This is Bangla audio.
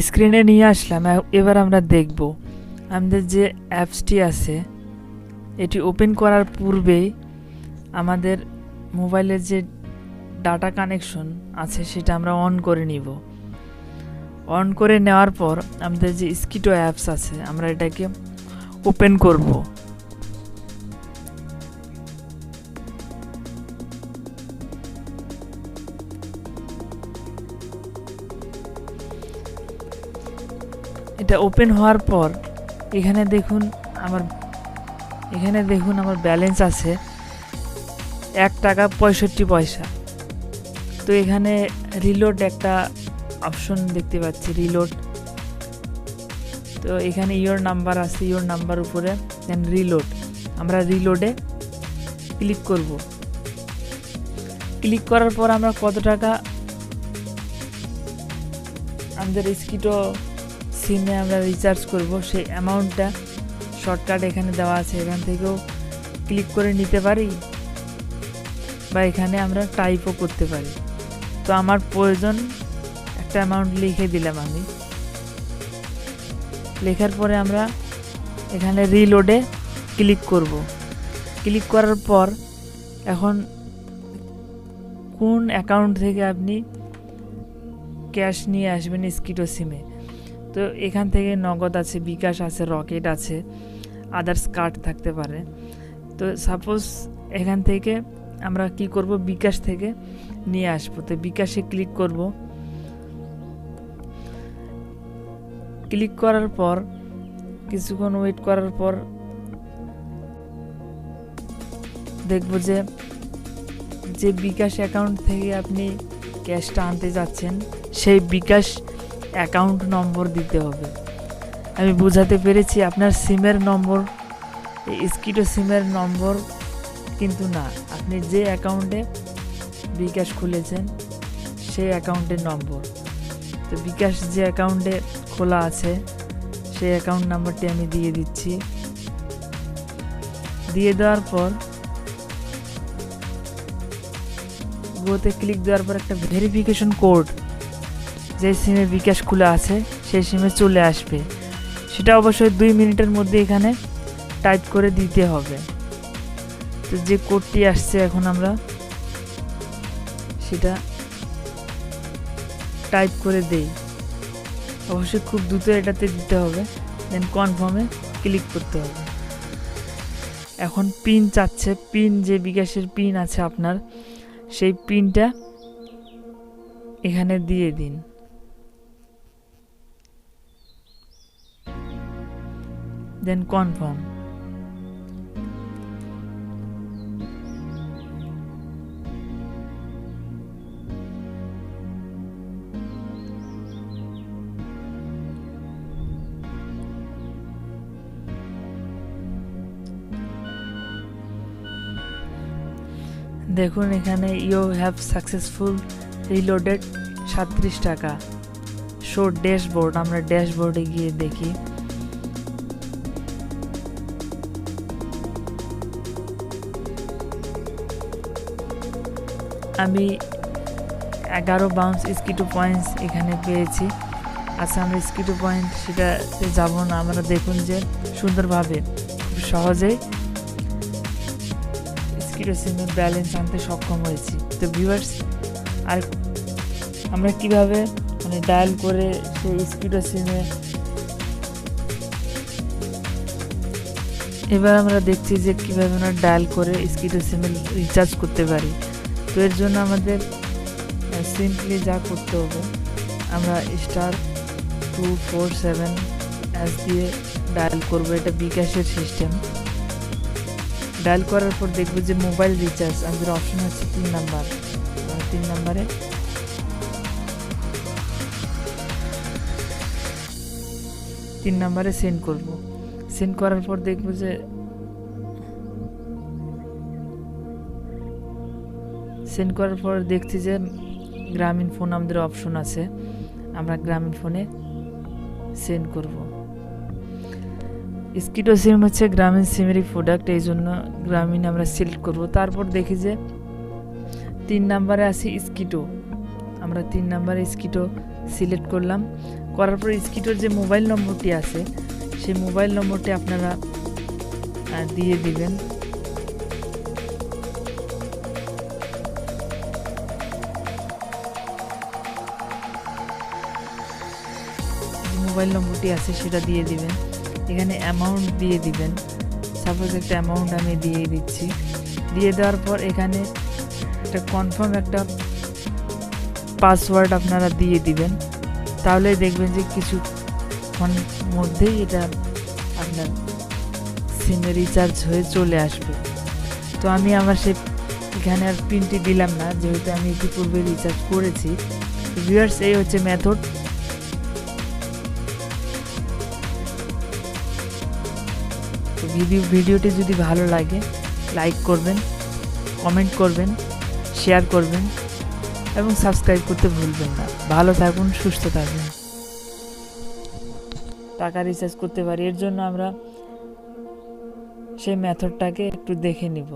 স্ক্রিনে নিয়ে আসলাম। এবার আমরা দেখব আমাদের যে অ্যাপসটি আছে এটি ওপেন করার পূর্বেই আমাদের মোবাইলের যে ডাটা কানেকশন আছে সেটা আমরা অন করে নিব। অন করে নেওয়ার পর আমাদের যে স্কিটো অ্যাপস আছে আমরা এটাকে ওপেন করব। এটা ওপেন হওয়ার পর এখানে দেখুন আমার ব্যালেন্স আছে 1 টাকা 65 পয়সা। তো এখানে রিলোড একটা অপশন দেখতে পাচ্ছি, রিলোড। তো এখানে ইওর নাম্বার আছে, ইওর নাম্বার উপরে দেন রিলোড। আমরা রিলোডে ক্লিক করব। ক্লিক করার পর আমরা কত টাকা আমাদের স্কিটো সিমে আমরা রিচার্জ করব সেই অ্যামাউন্টটা শর্টকাট এখানে দেওয়া আছে। এখান থেকেও ক্লিক করে নিতে পারি বা এখানে আমরা টাইপও করতে পারি। তো আমার প্রয়োজন একটা অ্যামাউন্ট লিখে দিলাম আমি। লেখার পরে আমরা এখানে রিলোডে ক্লিক করব। ক্লিক করার পর এখন কোন অ্যাকাউন্ট থেকে আপনি ক্যাশ নিয়ে আসবেন স্কিটো সিমে, তো এখান থেকে নগদ আছে, বিকাশ আছে, রকেট আছে, আদার্স কার্ড থাকতে পারে। তো সাপোজ এখান থেকে আমরা কি করব, বিকাশ থেকে নিয়ে আসবো। তো বিকাশে ক্লিক করব। ক্লিক করার পর কিছুক্ষণ ওয়েট করার পর দেখব যে বিকাশ অ্যাকাউন্ট থেকে আপনি ক্যাশটা আনতে যাচ্ছেন সেই বিকাশ অ্যাকাউন্ট নম্বর দিতে হবে। আমি বোঝাতে পেরেছি? আপনার সিমের নম্বর স্কিটো সিমের নম্বর কিন্তু না, আপনি যে অ্যাকাউন্টে বিকাশ খুলেছেন সেই অ্যাকাউন্টের নম্বর। তো বিকাশ যে অ্যাকাউন্টে খোলা আছে সেই অ্যাকাউন্ট নাম্বারটি আমি দিয়ে দিচ্ছি। দিয়ে দেওয়ার পর গোতে ক্লিক দেওয়ার পর একটা ভেরিফিকেশন কোড যে সিমে বিকাশ খোলা আছে সেই সিমে চলে আসবে। সেটা অবশ্যই 2 মিনিটের মধ্যে এখানে টাইপ করে দিতে হবে। তো যে কোডটি আসছে এখন আমরা সেটা টাইপ করে দেই। অবশ্যই খুব দ্রুত এটাতে দিতে হবে, দেন কনফার্মে ক্লিক করতে হবে। এখন পিন চাচ্ছে, পিন যে বিকাশের পিন আছে আপনার সেই পিনটা এখানে দিয়ে দিন। দেন কনফার্ম। দেখুন এখানে ইউ হ্যাভ সাকসেসফুল রিলোডেড 37 টাকা। শো ড্যাশবোর্ড, আমরা ড্যাশবোর্ডে গিয়ে দেখি। আমি 11 বাউন্স স্কিটো পয়েন্টস এখানে পেয়েছি। আচ্ছা, আমরা স্কিটো পয়েন্ট সেটাতে যাব না। আমরা দেখুন যে সুন্দরভাবে খুব সহজেই স্কিটো সিমে ব্যালেন্স আনতে সক্ষম হয়েছি। তো ভিউয়ার্স, আর আমরা কিভাবে ডায়াল করে সেই স্কিটো সিমে এবার আমরা দেখছি যে কিভাবে আমরা ডায়াল করে স্কিটো সিমে রিচার্জ করতে পারি। তো এর জন্য আমাদের সিম্পলি যা করতে হবে, আমরা *247# দিয়ে ডায়াল করব। এটা বিকাশের সিস্টেম। ডায়াল করার পর দেখব যে মোবাইল রিচার্জ আমাদের অপশন হচ্ছে 3 নাম্বার। 3 নাম্বারে সেন্ড করব। সেন্ড করার পর দেখব যে দেখছি যে গ্রামীণ ফোন আমাদের অপশন আছে। আমরা গ্রামীণ ফোনে সেন্ড করব। স্কিটো সিম হচ্ছে গ্রামীণ সিমেরই প্রোডাক্ট, এই জন্য গ্রামীণ আমরা সিলেক্ট করব। তারপর দেখি যে 3 নাম্বারে আছে স্কিটো। আমরা 3 নাম্বারে স্কিটো সিলেক্ট করলাম। করার পর স্কিটোর যে মোবাইল নম্বরটি আছে সেই মোবাইল নম্বরটি আপনারা দিয়ে দিবেন। মোবাইল নম্বরটি আছে সেটা দিয়ে দিবেন। এখানে অ্যামাউন্ট দিয়ে দিবেন। সাপোজ একটা অ্যামাউন্ট আমি দিয়ে দিচ্ছি। দিয়ে দেওয়ার পর এখানে একটা কনফার্ম একটা পাসওয়ার্ড আপনারা দিয়ে দিবেন। তাহলে দেখবেন যে কিছুক্ষণ মধ্যেই এটা আপনার সিমে রিচার্জ হয়ে চলে আসবে। তো আমি আমার এখানে আর পিনটি দিলাম না, যেহেতু আমি ইতিপূর্বে রিচার্জ করেছি। ভিউয়ার্স, এই হচ্ছে মেথড। তো ভিডিওটি যদি ভালো লাগে লাইক করবেন, কমেন্ট করবেন, শেয়ার করবেন এবং সাবস্ক্রাইব করতে ভুলবেন না। ভালো থাকুন, সুস্থ থাকুন। টাকা রিচার্জ করতে পারি, এর জন্য আমরা সেই মেথডটাকে একটু দেখে নিব।